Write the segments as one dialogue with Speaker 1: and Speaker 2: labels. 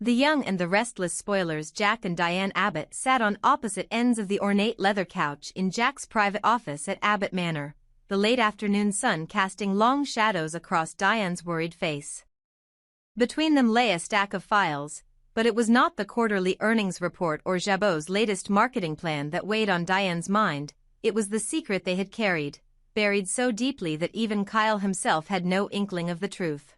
Speaker 1: The young and the restless spoilers Jack and Diane Abbott sat on opposite ends of the ornate leather couch in Jack's private office at Abbott Manor, the late afternoon sun casting long shadows across Diane's worried face. Between them lay a stack of files, but it was not the quarterly earnings report or Jabot's latest marketing plan that weighed on Diane's mind, it was the secret they had carried, buried so deeply that even Kyle himself had no inkling of the truth.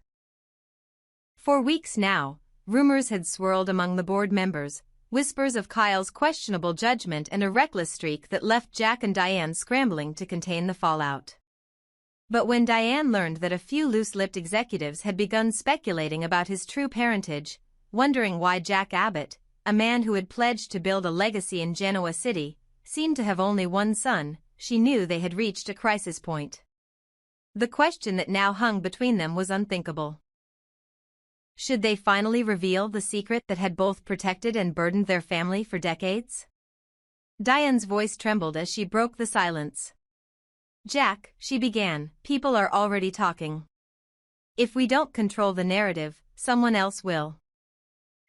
Speaker 1: For weeks now, rumors had swirled among the board members, whispers of Kyle's questionable judgment and a reckless streak that left Jack and Diane scrambling to contain the fallout. But when Diane learned that a few loose-lipped executives had begun speculating about his true parentage, wondering why Jack Abbott, a man who had pledged to build a legacy in Genoa City, seemed to have only one son, she knew they had reached a crisis point. The question that now hung between them was unthinkable. Should they finally reveal the secret that had both protected and burdened their family for decades? Diane's voice trembled as she broke the silence. "Jack," she began, "people are already talking. If we don't control the narrative, someone else will.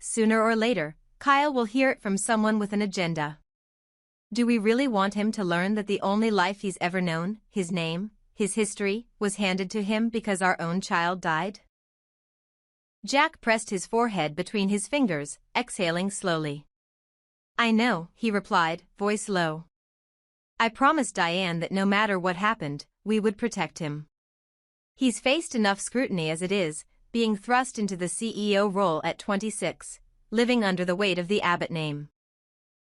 Speaker 1: Sooner or later, Kyle will hear it from someone with an agenda. Do we really want him to learn that the only life he's ever known, his name, his history, was handed to him because our own child died?" Jack pressed his forehead between his fingers, exhaling slowly. "I know," he replied, voice low. "I promised Diane that no matter what happened, we would protect him. He's faced enough scrutiny as it is, being thrust into the CEO role at 26, living under the weight of the Abbott name.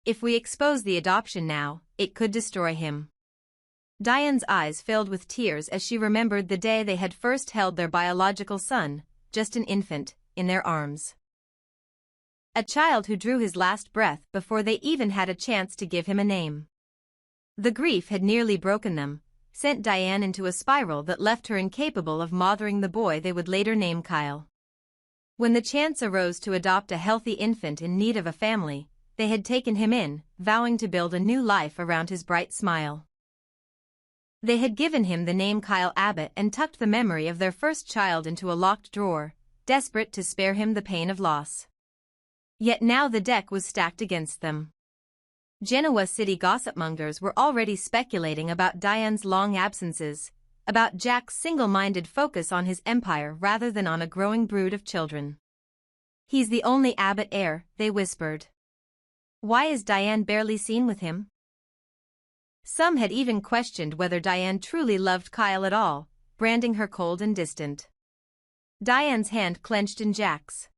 Speaker 1: If we expose the adoption now, it could destroy him." Diane's eyes filled with tears as she remembered the day they had first held their biological son, just an infant, in their arms. A child who drew his last breath before they even had a chance to give him a name. The grief had nearly broken them, sent Diane into a spiral that left her incapable of mothering the boy they would later name Kyle. When the chance arose to adopt a healthy infant in need of a family, they had taken him in, vowing to build a new life around his bright smile. They had given him the name Kyle Abbott and tucked the memory of their first child into a locked drawer, desperate to spare him the pain of loss. Yet now the deck was stacked against them. Genoa City gossipmongers were already speculating about Diane's long absences, about Jack's single-minded focus on his empire rather than on a growing brood of children. "He's the only Abbott heir," they whispered. "Why is Diane barely seen with him?" Some had even questioned whether Diane truly loved Kyle at all, branding her cold and distant. Diane's hand clenched in Jack's.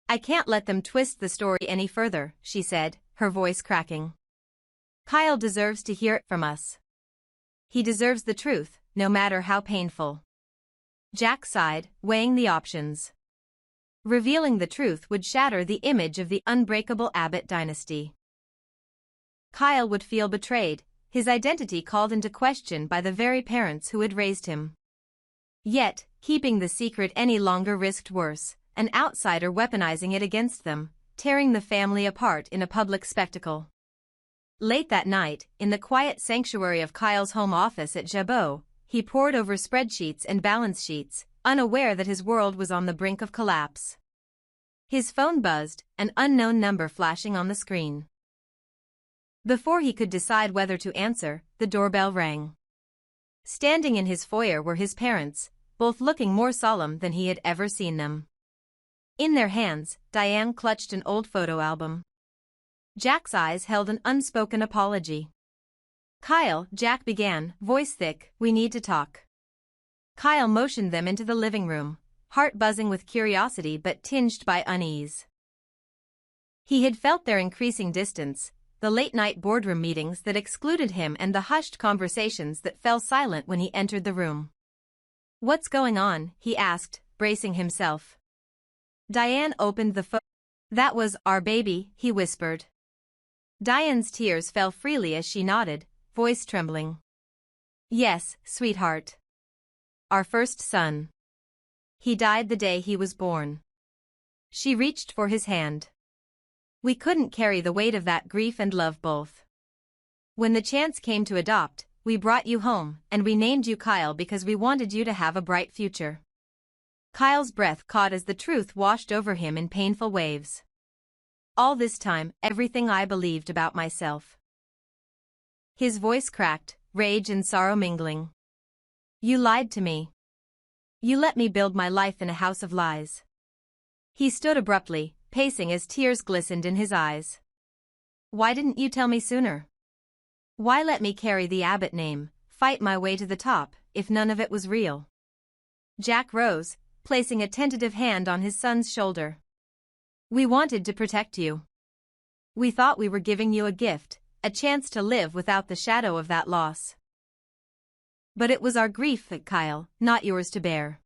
Speaker 1: "I can't let them twist the story any further," she said, her voice cracking. "Kyle deserves to hear it from us. He deserves the truth, no matter how painful." Jack sighed, weighing the options. Revealing the truth would shatter the image of the unbreakable Abbott dynasty. Kyle would feel betrayed, his identity called into question by the very parents who had raised him. Yet, keeping the secret any longer risked worse, an outsider weaponizing it against them, tearing the family apart in a public spectacle. Late that night, in the quiet sanctuary of Kyle's home office at Jabot, he pored over spreadsheets and balance sheets, unaware that his world was on the brink of collapse. His phone buzzed, an unknown number flashing on the screen. Before he could decide whether to answer, the doorbell rang. Standing in his foyer were his parents, both looking more solemn than he had ever seen them. In their hands, Diane clutched an old photo album. Jack's eyes held an unspoken apology. "Kyle," Jack began, voice thick, "we need to talk." Kyle motioned them into the living room, heart buzzing with curiosity but tinged by unease. He had felt their increasing distance, the late-night boardroom meetings that excluded him and the hushed conversations that fell silent when he entered the room. "What's going on?" he asked, bracing himself. Diane opened the phone. "That was our baby," he whispered. Diane's tears fell freely as she nodded, voice trembling. "Yes, sweetheart. Our first son. He died the day he was born." She reached for his hand. "We couldn't carry the weight of that grief and love both. When the chance came to adopt, we brought you home, and we named you Kyle because we wanted you to have a bright future." Kyle's breath caught as the truth washed over him in painful waves. All this time, everything I believed about myself. His voice cracked, rage and sorrow mingling. You lied to me. You let me build my life in a house of lies. He stood abruptly, pacing as tears glistened in his eyes. Why didn't you tell me sooner? Why let me carry the Abbott name, fight my way to the top, if none of it was real? Jack rose, placing a tentative hand on his son's shoulder. We wanted to protect you. We thought we were giving you a gift, a chance to live without the shadow of that loss. But it was our grief, Kyle, not yours to bear.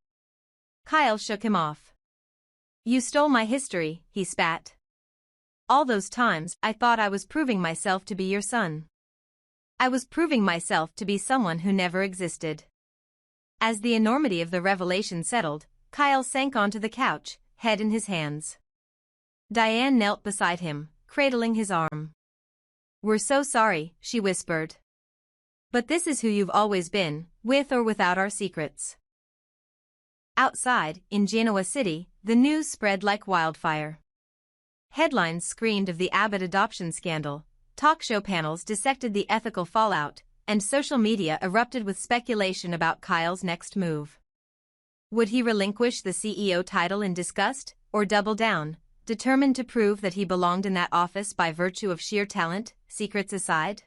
Speaker 1: Kyle shook him off. You stole my history, he spat. All those times, I thought I was proving myself to be your son. I was proving myself to be someone who never existed. As the enormity of the revelation settled, Kyle sank onto the couch, head in his hands. Diane knelt beside him, cradling his arm. We're so sorry, she whispered. But this is who you've always been, with or without our secrets. Outside, in Genoa City, the news spread like wildfire. Headlines screamed of the Abbott adoption scandal, talk show panels dissected the ethical fallout, and social media erupted with speculation about Kyle's next move. Would he relinquish the CEO title in disgust, or double down, determined to prove that he belonged in that office by virtue of sheer talent, secrets aside?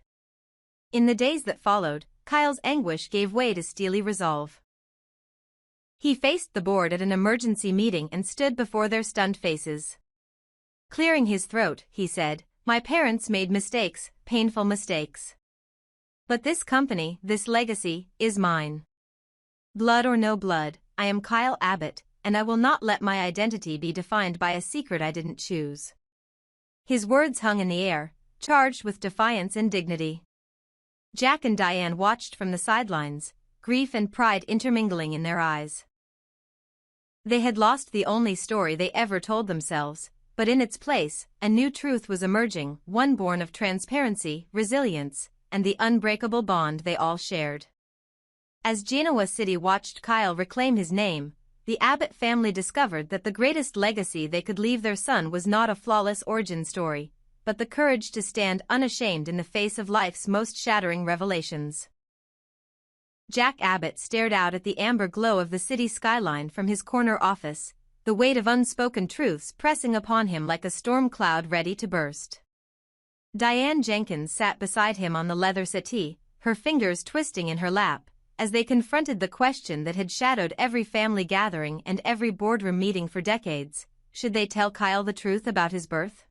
Speaker 1: In the days that followed, Kyle's anguish gave way to steely resolve. He faced the board at an emergency meeting and stood before their stunned faces. Clearing his throat, he said, My parents made mistakes, painful mistakes. But this company, this legacy, is mine. Blood or no blood, I am Kyle Abbott, and I will not let my identity be defined by a secret I didn't choose. His words hung in the air, charged with defiance and dignity. Jack and Diane watched from the sidelines, grief and pride intermingling in their eyes. They had lost the only story they ever told themselves, but in its place, a new truth was emerging, one born of transparency, resilience, and the unbreakable bond they all shared. As Genoa City watched Kyle reclaim his name, the Abbott family discovered that the greatest legacy they could leave their son was not a flawless origin story, but the courage to stand unashamed in the face of life's most shattering revelations. Jack Abbott stared out at the amber glow of the city skyline from his corner office, the weight of unspoken truths pressing upon him like a storm cloud ready to burst. Diane Jenkins sat beside him on the leather settee, her fingers twisting in her lap, as they confronted the question that had shadowed every family gathering and every boardroom meeting for decades: should they tell Kyle the truth about his birth?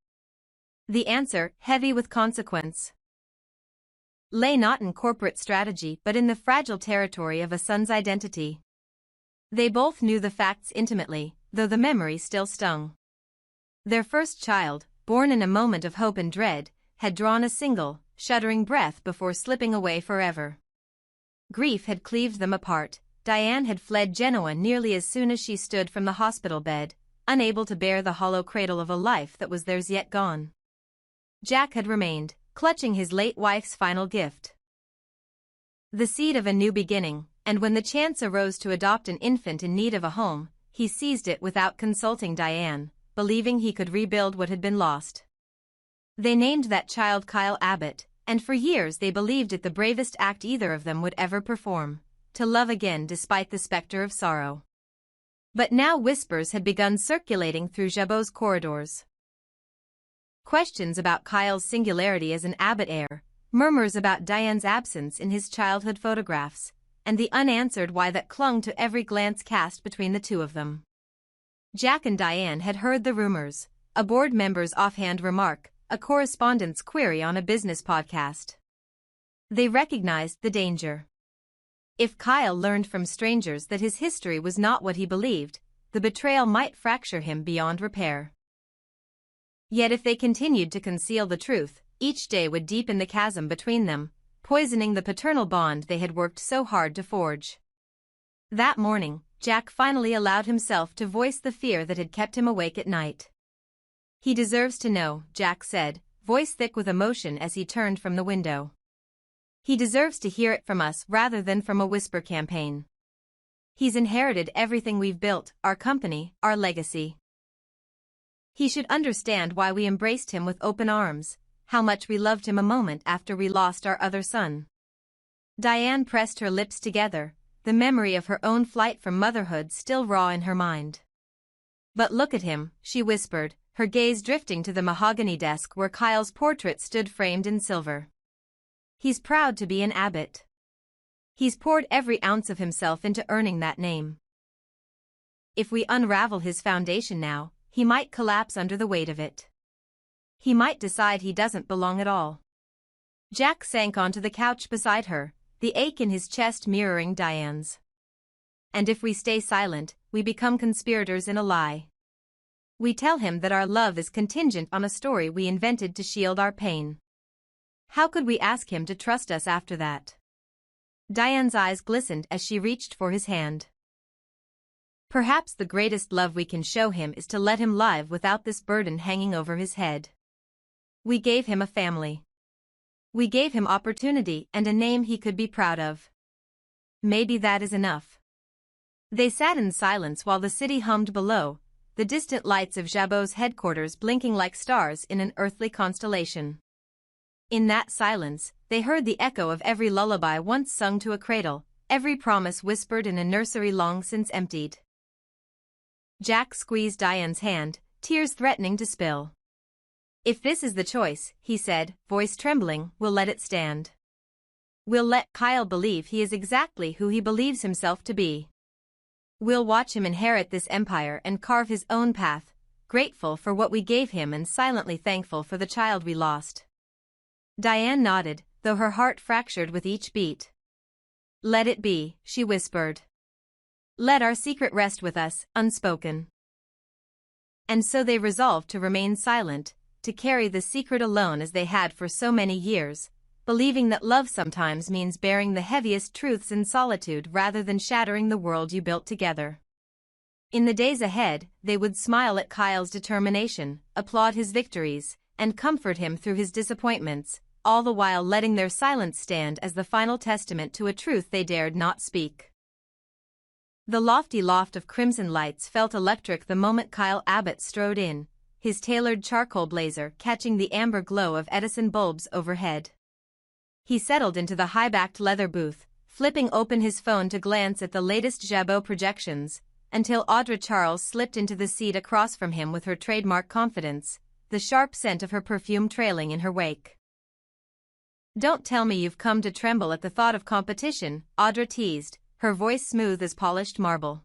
Speaker 1: The answer, heavy with consequence, lay not in corporate strategy but in the fragile territory of a son's identity. They both knew the facts intimately, though the memory still stung. Their first child, born in a moment of hope and dread, had drawn a single, shuddering breath before slipping away forever. Grief had cleaved them apart. Diane had fled Genoa nearly as soon as she stood from the hospital bed, unable to bear the hollow cradle of a life that was theirs yet gone. Jack had remained, clutching his late wife's final gift, the seed of a new beginning, and when the chance arose to adopt an infant in need of a home, he seized it without consulting Diane, believing he could rebuild what had been lost. They named that child Kyle Abbott, and for years they believed it the bravest act either of them would ever perform, to love again despite the specter of sorrow. But now whispers had begun circulating through Jabot's corridors. Questions about Kyle's singularity as an Abbott heir, murmurs about Diane's absence in his childhood photographs, and the unanswered why that clung to every glance cast between the two of them. Jack and Diane had heard the rumors, a board member's offhand remark, a correspondent's query on a business podcast. They recognized the danger. If Kyle learned from strangers that his history was not what he believed, the betrayal might fracture him beyond repair. Yet if they continued to conceal the truth, each day would deepen the chasm between them, poisoning the paternal bond they had worked so hard to forge. That morning, Jack finally allowed himself to voice the fear that had kept him awake at night. He deserves to know, Jack said, voice thick with emotion as he turned from the window. He deserves to hear it from us rather than from a whisper campaign. He's inherited everything we've built, our company, our legacy. He should understand why we embraced him with open arms, how much we loved him a moment after we lost our other son. Diane pressed her lips together, the memory of her own flight from motherhood still raw in her mind. But look at him, she whispered, her gaze drifting to the mahogany desk where Kyle's portrait stood framed in silver. He's proud to be an Abbott. He's poured every ounce of himself into earning that name. If we unravel his foundation now, he might collapse under the weight of it. He might decide he doesn't belong at all. Jack sank onto the couch beside her, the ache in his chest mirroring Diane's. And if we stay silent, we become conspirators in a lie. We tell him that our love is contingent on a story we invented to shield our pain. How could we ask him to trust us after that? Diane's eyes glistened as she reached for his hand. Perhaps the greatest love we can show him is to let him live without this burden hanging over his head. We gave him a family. We gave him opportunity and a name he could be proud of. Maybe that is enough. They sat in silence while the city hummed below, the distant lights of Jabot's headquarters blinking like stars in an earthly constellation. In that silence, they heard the echo of every lullaby once sung to a cradle, every promise whispered in a nursery long since emptied. Jack squeezed Diane's hand, tears threatening to spill. If this is the choice, he said, voice trembling, we'll let it stand. We'll let Kyle believe he is exactly who he believes himself to be. We'll watch him inherit this empire and carve his own path, grateful for what we gave him and silently thankful for the child we lost. Diane nodded, though her heart fractured with each beat. Let it be, she whispered. Let our secret rest with us, unspoken. And so they resolved to remain silent, to carry the secret alone as they had for so many years, believing that love sometimes means bearing the heaviest truths in solitude rather than shattering the world you built together. In the days ahead, they would smile at Kyle's determination, applaud his victories, and comfort him through his disappointments, all the while letting their silence stand as the final testament to a truth they dared not speak. The lofty loft of crimson lights felt electric the moment Kyle Abbott strode in, his tailored charcoal blazer catching the amber glow of Edison bulbs overhead. He settled into the high-backed leather booth, flipping open his phone to glance at the latest Jabot projections, until Audra Charles slipped into the seat across from him with her trademark confidence, the sharp scent of her perfume trailing in her wake. Don't tell me you've come to tremble at the thought of competition, Audra teased, her voice smooth as polished marble.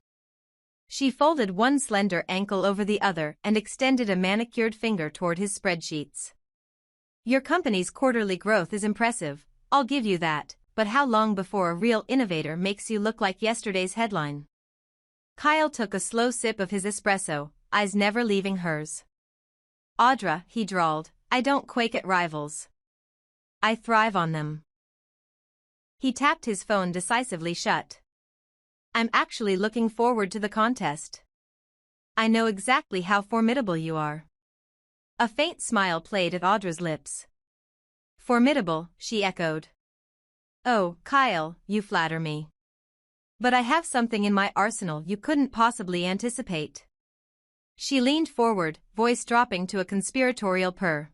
Speaker 1: She folded one slender ankle over the other and extended a manicured finger toward his spreadsheets. Your company's quarterly growth is impressive, I'll give you that, but how long before a real innovator makes you look like yesterday's headline? Kyle took a slow sip of his espresso, eyes never leaving hers. Audra, he drawled, I don't quake at rivals. I thrive on them. He tapped his phone decisively shut. I'm actually looking forward to the contest. I know exactly how formidable you are. A faint smile played at Audra's lips. Formidable, she echoed. Oh, Kyle, you flatter me. But I have something in my arsenal you couldn't possibly anticipate. She leaned forward, voice dropping to a conspiratorial purr.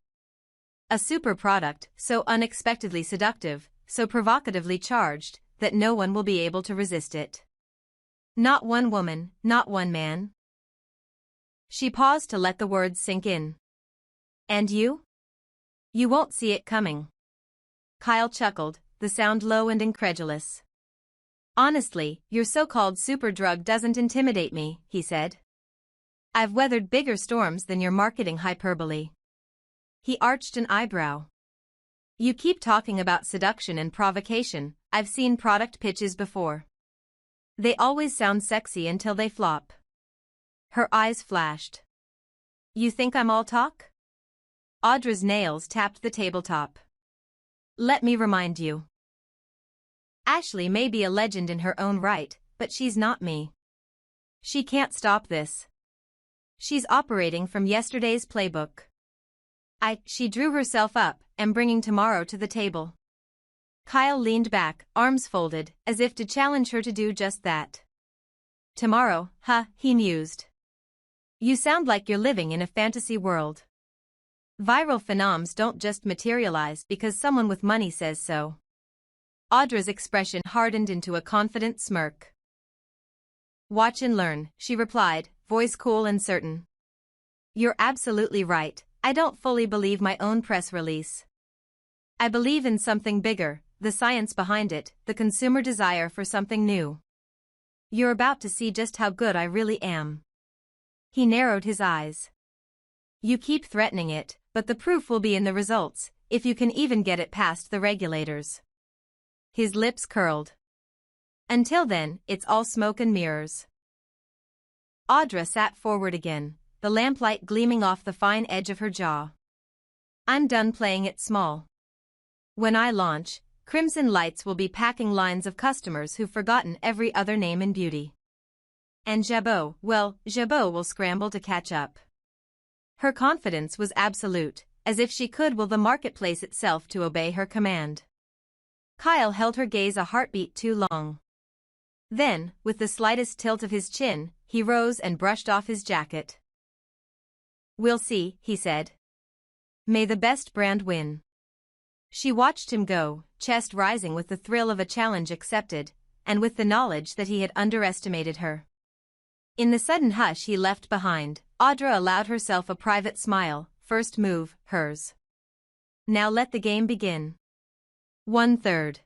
Speaker 1: A super product, so unexpectedly seductive, so provocatively charged, that no one will be able to resist it. Not one woman, not one man. She paused to let the words sink in. And you? You won't see it coming. Kyle chuckled, the sound low and incredulous. Honestly, your so-called super drug doesn't intimidate me, he said. I've weathered bigger storms than your marketing hyperbole. He arched an eyebrow. You keep talking about seduction and provocation, I've seen product pitches before. They always sound sexy until they flop. Her eyes flashed. You think I'm all talk? Audra's nails tapped the tabletop. Let me remind you. Ashley may be a legend in her own right, but she's not me. She can't stop this. She's operating from yesterday's playbook. She drew herself up, am bringing tomorrow to the table. Kyle leaned back, arms folded, as if to challenge her to do just that. Tomorrow, huh, he mused. You sound like you're living in a fantasy world. Viral phenoms don't just materialize because someone with money says so. Audra's expression hardened into a confident smirk. Watch and learn, she replied, voice cool and certain. You're absolutely right, I don't fully believe my own press release. I believe in something bigger, the science behind it, the consumer desire for something new. You're about to see just how good I really am. He narrowed his eyes. You keep threatening it, but the proof will be in the results, if you can even get it past the regulators. His lips curled. Until then, it's all smoke and mirrors. Audra sat forward again, the lamplight gleaming off the fine edge of her jaw. I'm done playing it small. When I launch, Crimson Lights will be packing lines of customers who've forgotten every other name in beauty. And Jabot, well, Jabot will scramble to catch up. Her confidence was absolute, as if she could will the marketplace itself to obey her command. Kyle held her gaze a heartbeat too long. Then, with the slightest tilt of his chin, he rose and brushed off his jacket. We'll see, he said. May the best brand win. She watched him go, chest rising with the thrill of a challenge accepted, and with the knowledge that he had underestimated her. In the sudden hush he left behind, Audra allowed herself a private smile, first move, hers. Now let the game begin. 1/3.